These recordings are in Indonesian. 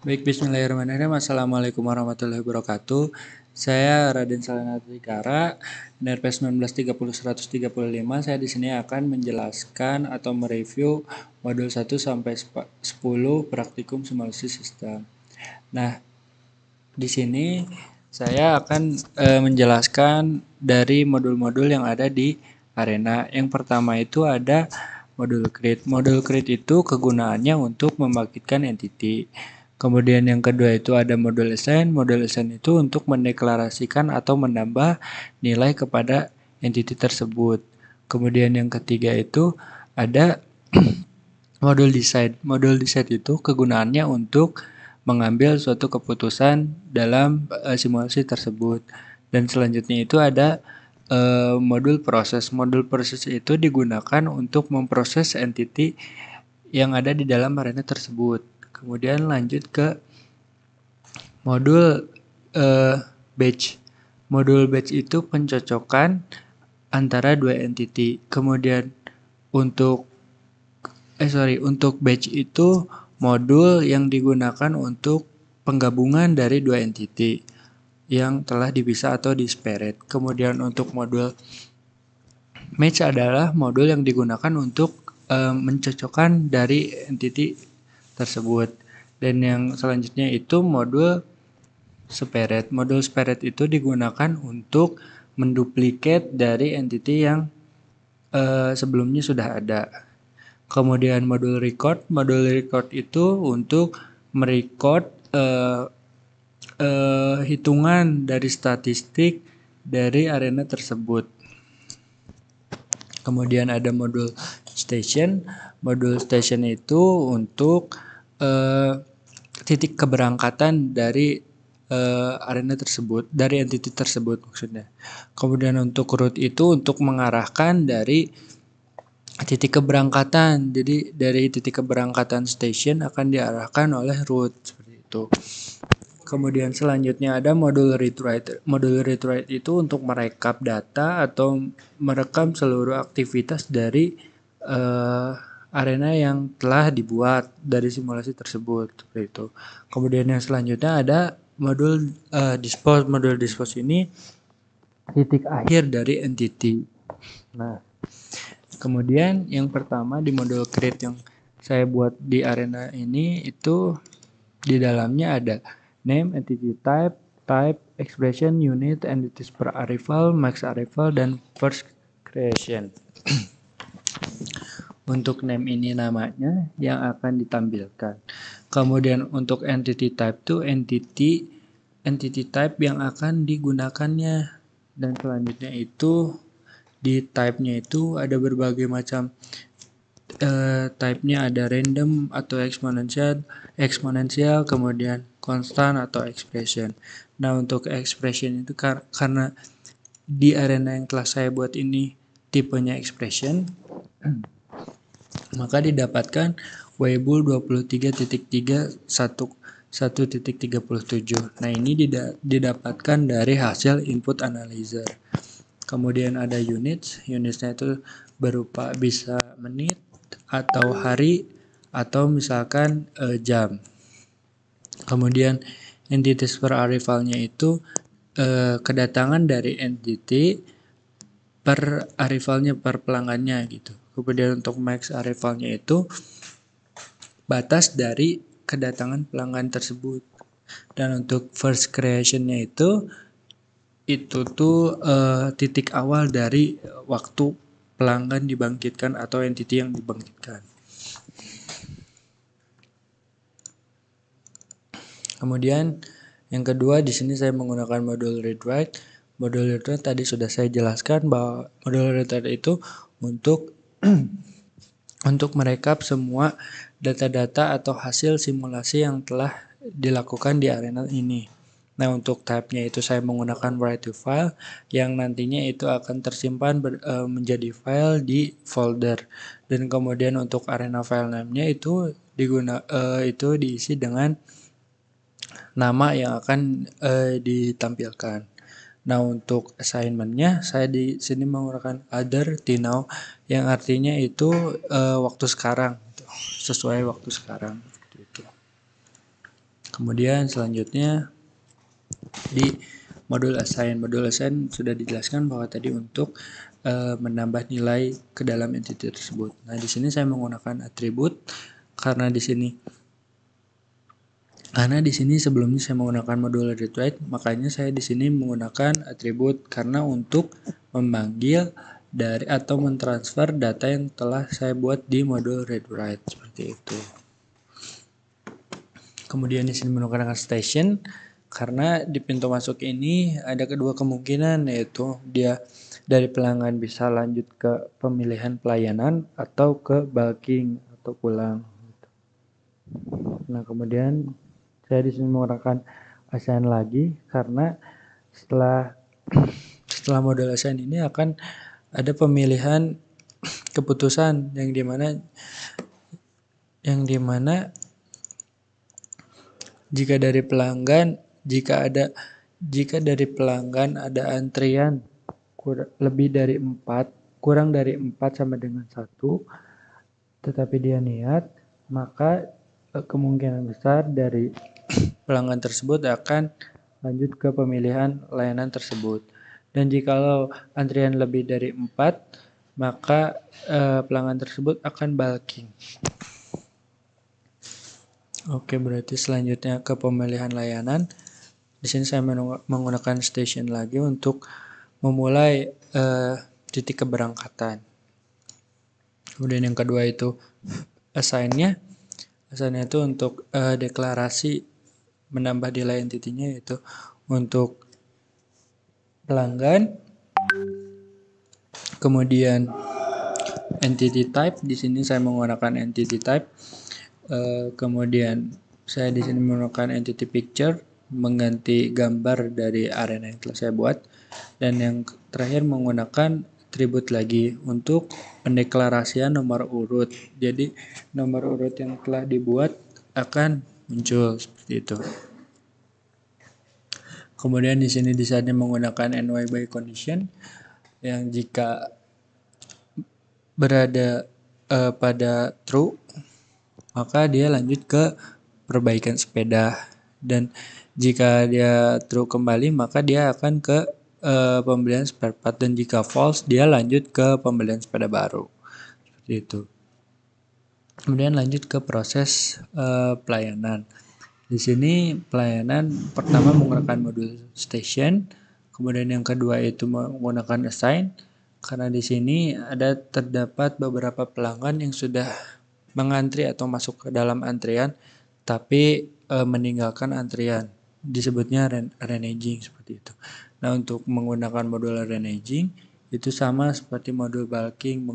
Baik, bismillahirrahmanirrahim. Assalamualaikum warahmatullahi wabarakatuh. Saya Raden Salena Trikara, NRP 1930-135. Saya di sini akan menjelaskan atau mereview modul 1 sampai 10 praktikum simulasi sistem. Nah, di sini saya akan menjelaskan dari modul-modul yang ada di Arena. Yang pertama itu ada modul create. Modul create itu kegunaannya untuk membangkitkan entity. Kemudian yang kedua itu ada modul assign. Modul assign itu untuk mendeklarasikan atau menambah nilai kepada entity tersebut. Kemudian yang ketiga itu ada modul decide. Modul decide itu kegunaannya untuk mengambil suatu keputusan dalam simulasi tersebut. Dan selanjutnya itu ada modul proses. Modul proses itu digunakan untuk memproses entity yang ada di dalam arena tersebut. Kemudian lanjut ke modul batch. Modul batch itu pencocokan antara dua entity. Kemudian untuk batch itu modul yang digunakan untuk penggabungan dari dua entity yang telah dipisah atau disparate. Kemudian untuk modul match adalah modul yang digunakan untuk mencocokkan dari entity tersebut. Dan yang selanjutnya itu modul separate. Modul separate itu digunakan untuk menduplikat dari entity yang sebelumnya sudah ada. Kemudian modul record itu untuk merecord hitungan dari statistik dari arena tersebut. Kemudian ada modul station. Modul station itu untuk titik keberangkatan dari arena tersebut, dari entity tersebut maksudnya. Kemudian untuk route itu untuk mengarahkan dari titik keberangkatan. Jadi dari titik keberangkatan station akan diarahkan oleh route seperti itu. Kemudian selanjutnya ada modul read write. Modul read write itu untuk merekap data atau merekam seluruh aktivitas dari arena yang telah dibuat dari simulasi tersebut seperti itu. Kemudian yang selanjutnya ada modul dispose. Modul dispose ini titik akhir dari entity. Nah, kemudian yang pertama di modul create yang saya buat di arena ini itu di dalamnya ada name, entity type, expression, unit, entities per arrival, max arrival, dan first creation. Untuk name ini namanya yang akan ditampilkan. Kemudian untuk entity type itu entity type yang akan digunakannya. Dan selanjutnya itu di type-nya itu ada berbagai macam type-nya, ada random atau eksponensial, kemudian konstan atau expression. Nah, untuk expression itu karena di arena yang telah saya buat ini tipenya expression, maka didapatkan Weibull 23.3 1.37. Nah, ini didapatkan dari hasil input analyzer. Kemudian ada unitsnya itu berupa bisa menit atau hari atau misalkan jam. Kemudian entities per arrivalnya itu kedatangan dari entity per arrivalnya, per pelanggannya gitu. Kemudian untuk max arrivalnya itu batas dari kedatangan pelanggan tersebut. Dan untuk first creationnya itu tuh titik awal dari waktu pelanggan dibangkitkan atau entity yang dibangkitkan. Kemudian yang kedua di sini saya menggunakan modul read write. Modul read write tadi sudah saya jelaskan bahwa modul read write itu untuk untuk merekap semua data-data atau hasil simulasi yang telah dilakukan di arena ini. Nah, untuk type-nya itu saya menggunakan write to file yang nantinya itu akan tersimpan menjadi file di folder. Dan kemudian untuk arena file name-nya itu itu diisi dengan nama yang akan ditampilkan. Nah, untuk assignment-nya saya di sini menggunakan other now yang artinya itu waktu sekarang, sesuai waktu sekarang. Kemudian selanjutnya di modul assign sudah dijelaskan bahwa tadi untuk menambah nilai ke dalam entity tersebut. Nah, di sini saya menggunakan atribut karena di sini sebelumnya saya menggunakan modul readWrite, makanya saya di sini menggunakan atribut karena untuk memanggil dari atau mentransfer data yang telah saya buat di modul readWrite seperti itu. Kemudian di sini menggunakan station karena di pintu masuk ini ada kedua kemungkinan, yaitu dia dari pelanggan bisa lanjut ke pemilihan pelayanan atau ke bulking atau pulang. Nah, kemudian saya di sini menggunakan assign lagi karena setelah model assign ini akan ada pemilihan keputusan yang dimana jika dari pelanggan ada antrian kurang dari 4 sama dengan 1, tetapi dia niat, maka kemungkinan besar dari pelanggan tersebut akan lanjut ke pemilihan layanan tersebut. Dan jikalau antrian lebih dari 4, maka pelanggan tersebut akan bulking. Oke, berarti selanjutnya ke pemilihan layanan. Di sini saya menggunakan station lagi untuk memulai titik keberangkatan. Kemudian yang kedua itu assign-nya. Assign-nya itu untuk deklarasi menambah nilai entity-nya, yaitu untuk pelanggan. Kemudian entity type, di sini saya menggunakan entity type. Kemudian saya di sini menggunakan entity picture, mengganti gambar dari arena yang telah saya buat. Dan yang terakhir menggunakan atribut lagi untuk pendeklarasian nomor urut. Jadi nomor urut yang telah dibuat akan muncul seperti itu. Kemudian di sini desainnya menggunakan NY by condition yang jika berada pada true, maka dia lanjut ke perbaikan sepeda, dan jika dia true kembali maka dia akan ke pembelian spare part, dan jika false dia lanjut ke pembelian sepeda baru seperti itu. Kemudian lanjut ke proses pelayanan. Di sini pelayanan pertama menggunakan modul station, kemudian yang kedua itu menggunakan assign karena di sini terdapat beberapa pelanggan yang sudah mengantri atau masuk ke dalam antrian tapi meninggalkan antrian, disebutnya reneging seperti itu. Nah, untuk menggunakan modul reneging itu sama seperti modul bulking,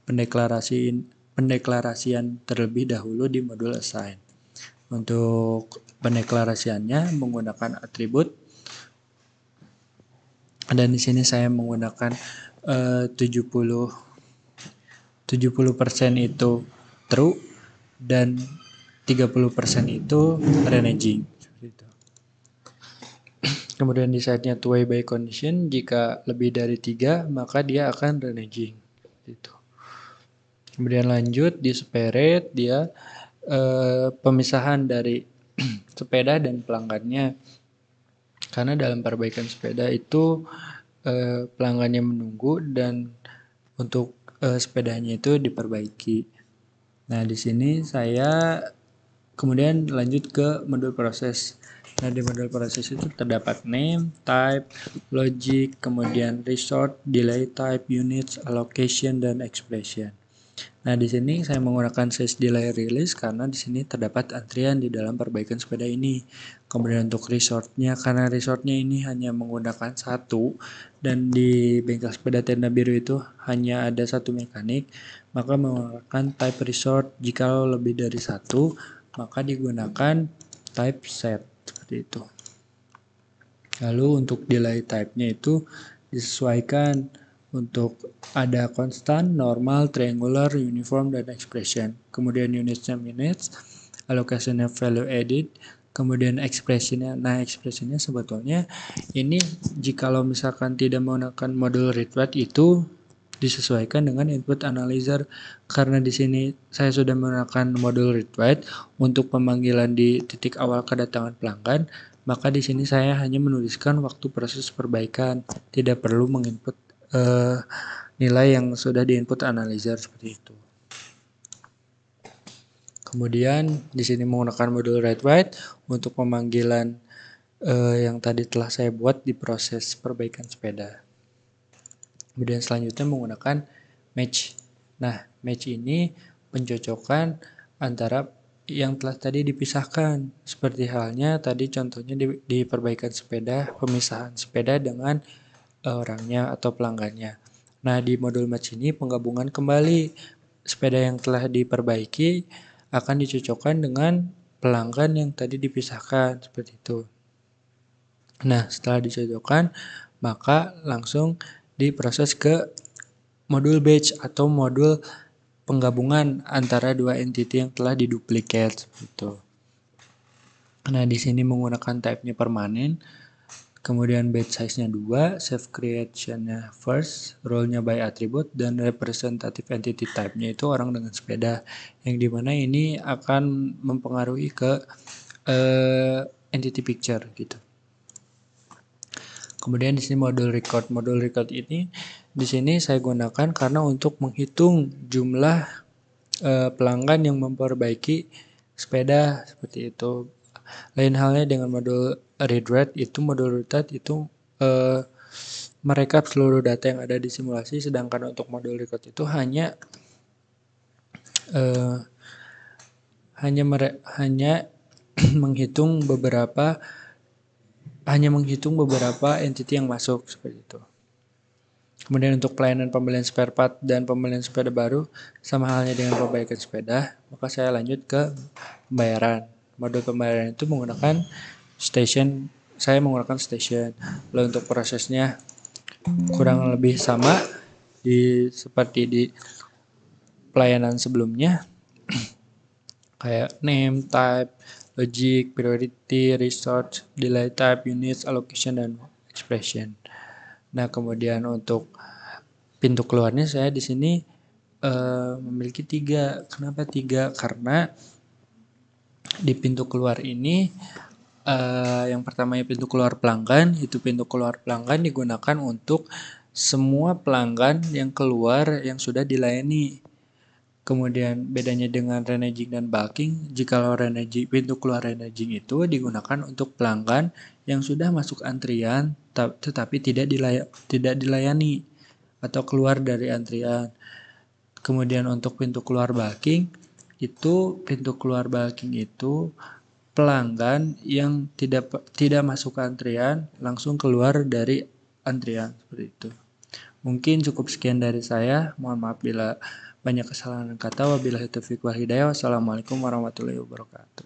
pendeklarasian terlebih dahulu di modul assign. Untuk pendeklarasiannya menggunakan atribut, dan di sini saya menggunakan 70% itu true dan 30% itu reneging. Kemudian di saatnya two-way by condition, jika lebih dari 3 maka dia akan reneging. Kemudian lanjut di separate, dia pemisahan dari sepeda dan pelanggannya. Karena dalam perbaikan sepeda itu pelanggannya menunggu dan untuk sepedanya itu diperbaiki. Nah, di sini saya kemudian lanjut ke modul proses. Nah, di modul proses itu terdapat name, type, logic, kemudian resort, delay type, units, allocation, dan expression. Nah, di sini saya menggunakan size delay release karena di sini terdapat antrian di dalam perbaikan sepeda ini. Kemudian untuk resortnya, karena resortnya ini hanya menggunakan satu dan di bengkel sepeda tenda biru itu hanya ada satu mekanik, maka menggunakan type resort. Jika lebih dari satu, maka digunakan type set seperti itu. Lalu untuk delay type-nya itu disesuaikan untuk ada konstan, normal, triangular, uniform, dan expression. Kemudian unitsnya minutes, allocationnya value added, kemudian expressionnya. Nah, expressionnya sebetulnya ini jikalau misalkan tidak menggunakan modul readWrite itu disesuaikan dengan input analyzer. Karena di sini saya sudah menggunakan modul read write untuk pemanggilan di titik awal kedatangan pelanggan, maka di sini saya hanya menuliskan waktu proses perbaikan, tidak perlu menginput nilai yang sudah diinput analyzer seperti itu. Kemudian di sini menggunakan modul read write untuk pemanggilan yang tadi telah saya buat di proses perbaikan sepeda. Kemudian selanjutnya menggunakan match. Nah, match ini pencocokan antara yang telah tadi dipisahkan. Seperti halnya tadi contohnya di perbaikan sepeda, pemisahan sepeda dengan orangnya atau pelanggannya. Nah, di modul match ini penggabungan kembali sepeda yang telah diperbaiki akan dicocokkan dengan pelanggan yang tadi dipisahkan, seperti itu. Nah, setelah dicocokkan, maka langsung diproses ke modul batch atau modul penggabungan antara dua entity yang telah diduplikat gitu. Nah, di sini menggunakan type-nya permanen, kemudian batch size-nya 2, save creation-nya first, role-nya by attribute, dan representative entity type-nya itu orang dengan sepeda, yang dimana ini akan mempengaruhi ke entity picture gitu. Kemudian di sini modul record. Modul record ini di sini saya gunakan karena untuk menghitung jumlah pelanggan yang memperbaiki sepeda seperti itu. Lain halnya dengan modul read write itu, modul read write itu merekap seluruh data yang ada di simulasi, sedangkan untuk modul record itu hanya menghitung beberapa entity yang masuk seperti itu. Kemudian untuk pelayanan pembelian spare part dan pembelian sepeda baru sama halnya dengan perbaikan sepeda, maka saya lanjut ke pembayaran. Modul pembayaran itu menggunakan station, saya menggunakan station. Lalu untuk prosesnya kurang lebih sama seperti di pelayanan sebelumnya, kayak name, type, logic, priority, resource, delay type, units, allocation, dan expression. Nah, kemudian untuk pintu keluarnya saya di sini memiliki 3. Kenapa 3? Karena di pintu keluar ini yang pertamanya pintu keluar pelanggan, itu pintu keluar pelanggan digunakan untuk semua pelanggan yang keluar yang sudah dilayani. Kemudian bedanya dengan reneging dan bulking, jikalau pintu keluar reneging itu digunakan untuk pelanggan yang sudah masuk antrian tetapi tidak dilayani atau keluar dari antrian. Kemudian untuk pintu keluar bulking itu pelanggan yang tidak masuk antrian langsung keluar dari antrian seperti itu. Mungkin cukup sekian dari saya. Mohon maaf bila banyak kesalahan kata. Wabillahi taufiq wal hidayah. Wassalamualaikum warahmatullahi wabarakatuh.